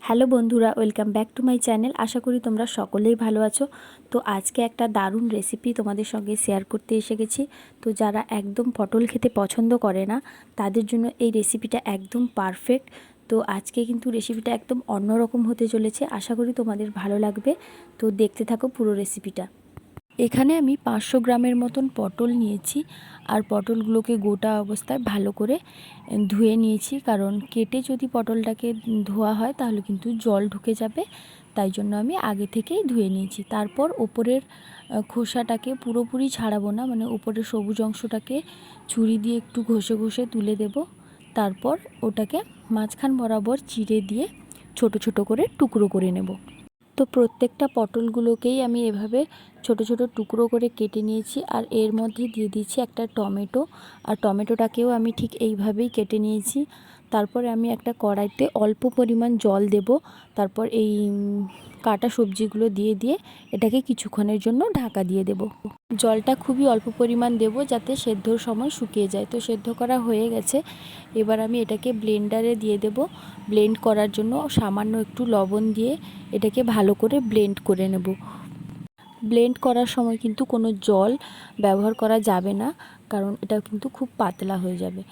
Hello বন্ধুরা, welcome back to my channel. আশা করি তোমরা সকলেই ভালো আছো। তো আজকে একটা দারুণ রেসিপি তোমাদের সঙ্গে শেয়ার করতে এসে গেছি। তো যারা একদম পটল খেতে পছন্দ করে না তাদের জন্য এই রেসিপিটা একদম পারফেক্ট। তো আজকে কিন্তু রেসিপিটা একদম অন্যরকম হতে চলেছে, আশা করি তোমাদের ভালো লাগবে। তো দেখতে থাকো পুরো রেসিপিটা। এখানে আমি 500 গ্রামের মতন পটল নিয়েছি, আর পটলগুলোকে গোটা অবস্থায় ভালো করে ধুয়ে নিয়েছি, কারণ কেটে যদি পটলটাকে ধোয়া হয় তাহলে কিন্তু জল ঢুকে যাবে। তাই জন্য আমি আগে থেকেই ধুয়ে নিয়েছি। তারপর ওপরের খোসাটাকে পুরোপুরি ছাড়াবো না, মানে ওপরের সবুজ অংশটাকে ছুরি দিয়ে একটু ঘষে ঘষে তুলে দেব। তারপর ওটাকে মাঝখান বরাবর চিড়ে দিয়ে ছোট ছোট করে টুকরো করে নেব। তো প্রত্যেকটা পটলগুলোকেই আমি এভাবে ছোট ছোট টুকরো করে কেটে নিয়েছি, আর এর মধ্যে দিয়ে দিচ্ছি একটা টমেটো, আর টমেটোটাকেও আমি ঠিক এইভাবেই কেটে নিয়েছি। তারপরে আমি একটা কড়াইতে অল্প পরিমাণ জল দেব, তারপর এই কাটা সবজিগুলো দিয়ে দিয়ে এটাকে কিছুক্ষণের জন্য ঢাকা দিয়ে দেব। জলটা খুবই অল্প পরিমাণ দেব যাতে সেদ্ধর সময় শুকিয়ে যায়। তো সেদ্ধ করা হয়ে গেছে, এবার আমি এটাকে ব্লেন্ডারে দিয়ে দেব। ব্লেন্ড করার জন্য সামান্য একটু লবণ দিয়ে এটাকে ভালো করে ব্লেন্ড করে নেব। ব্লেন্ড করার সময় কিন্তু কোনো জল ব্যবহার করা যাবে না, কারণ এটা কিন্তু খুব পাতলা হয়ে যাবে।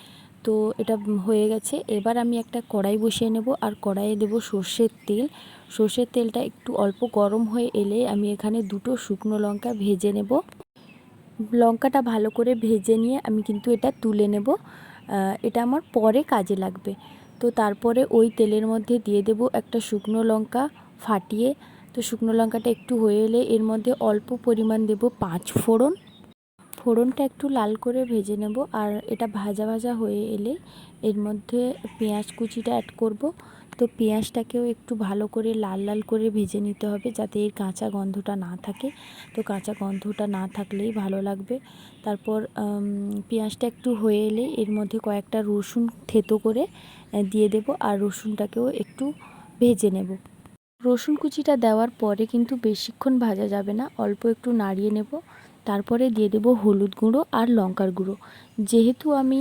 তো এটা হয়ে গেছে। এবার আমি একটা কড়াই বসিয়ে নেব, আর কড়াইয়ে দেব সর্ষের তেল। সর্ষের তেলটা একটু অল্প গরম হয়ে এলে আমি এখানে 2টো শুকনো লঙ্কা ভেজে নেব। লঙ্কাটা ভালো করে ভেজে নিয়ে আমি কিন্তু এটা তুলে নেব, এটা আমার পরে কাজে লাগবে। তো তারপরে ওই তেলের মধ্যে দিয়ে দেব একটা শুকনো লঙ্কা ফাটিয়ে। তো শুকনো লঙ্কাটা একটু হয়ে এলে এর মধ্যে অল্প পরিমাণ দেব 5 ফোড়ন। ফোড়নটা একটু লাল করে ভেজে নেব, আর এটা ভাজা ভাজা হয়ে এলে এর মধ্যে পেঁয়াজ কুচিটা অ্যাড করব। তো পেঁয়াজটাকেও একটু ভালো করে লাল লাল করে ভেজে নিতে হবে, যাতে এর কাঁচা গন্ধটা না থাকে। তো কাঁচা গন্ধটা না থাকলেই ভালো লাগবে। তারপর পেঁয়াজটা একটু হয়ে এলে এর মধ্যে কয়েকটা রসুন থেতো করে দিয়ে দেব, আর রসুনটাকেও একটু ভেজে নেব। রসুন কুচিটা দেওয়ার পরে কিন্তু বেশিক্ষণ ভাজা যাবে না, অল্প একটু নাড়িয়ে নেব। তারপরে দিয়ে দেব হলুদ গুঁড়ো আর লঙ্কার গুঁড়ো। যেহেতু আমি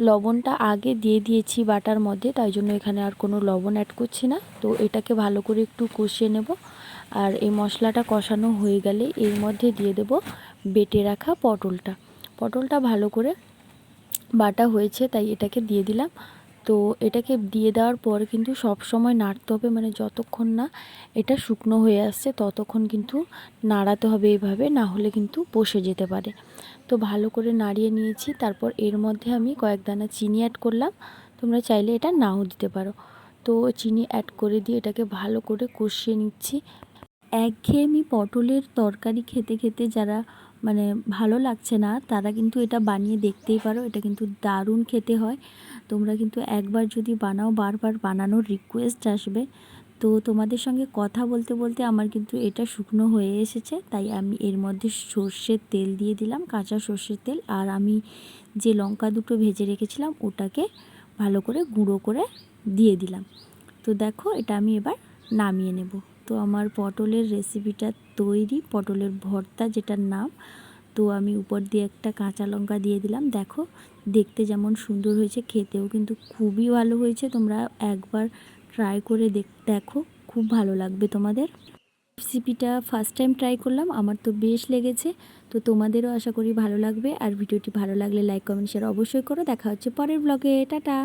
লবণটা আগে দিয়ে দিয়েছি বাটার মধ্যে, তাই জন্য এখানে আর কোনো লবণ অ্যাড করছি না। তো এটাকে ভালো করে একটু কষিয়ে নেব, আর এই মশলাটা কষানো হয়ে গেলে এর মধ্যে দিয়ে দেব বেটে রাখা পটলটা। পটলটা ভালো করে বাটা হয়েছে, তাই এটাকে দিয়ে দিলাম। তো এটাকে দিয়ে দেওয়ার পর কিন্তু সব সময় নাড়তে হবে, মানে যতক্ষণ না এটা শুকনো হয়ে আসছে ততক্ষণ কিন্তু নাড়াতে হবে এভাবে, না হলে কিন্তু বসে যেতে পারে। তো ভালো করে নাড়িয়ে নিয়েছি। তারপর এর মধ্যে আমি কয়েক দানা চিনি অ্যাড করলাম, তোমরা চাইলে এটা নাও দিতে পারো। তো চিনি অ্যাড করে দিয়ে এটাকে ভালো করে কষিয়ে নিচ্ছি। একঘেয়েমি পটলের তরকারি খেতে খেতে যারা মানে ভালো লাগছে না, তারা কিন্তু এটা বানিয়ে দেখতেই পারো। এটা কিন্তু দারুণ খেতে হয়। তোমরা কিন্তু একবার যদি বানাও বারবার বানানোর রিকোয়েস্ট আসবে। তো তোমাদের সঙ্গে কথা বলতে বলতে আমার কিন্তু এটা শুকনো হয়ে এসেছে, তাই আমি এর মধ্যে সর্ষের তেল দিয়ে দিলাম, কাঁচা সর্ষের তেল। আর আমি যে লঙ্কা দুটো ভেজে রেখেছিলাম ওটাকে ভালো করে গুঁড়ো করে দিয়ে দিলাম। তো দেখো, এটা আমি এবার নামিয়ে নেব। তো আমার পটলের রেসিপিটা তৈরি, পটলের ভর্তা যেটার নাম। তো আমি উপর দিয়ে একটা কাঁচা লঙ্কা দিয়ে দিলাম। দেখো, দেখতে যেমন সুন্দর হয়েছে, খেতেও কিন্তু খুবই ভালো হয়েছে। তোমরা একবার ট্রাই করে দেখো, খুব ভালো লাগবে তোমাদের। রেসিপিটা ফার্স্ট টাইম ট্রাই করলাম, আমার তো বেশ লেগেছে। তো তোমাদেরও আশা করি ভালো লাগবে। আর ভিডিওটি ভালো লাগলে লাইক কমেন্ট শেয়ার অবশ্যই করো। দেখা হচ্ছে পরের ব্লগে। টাটা।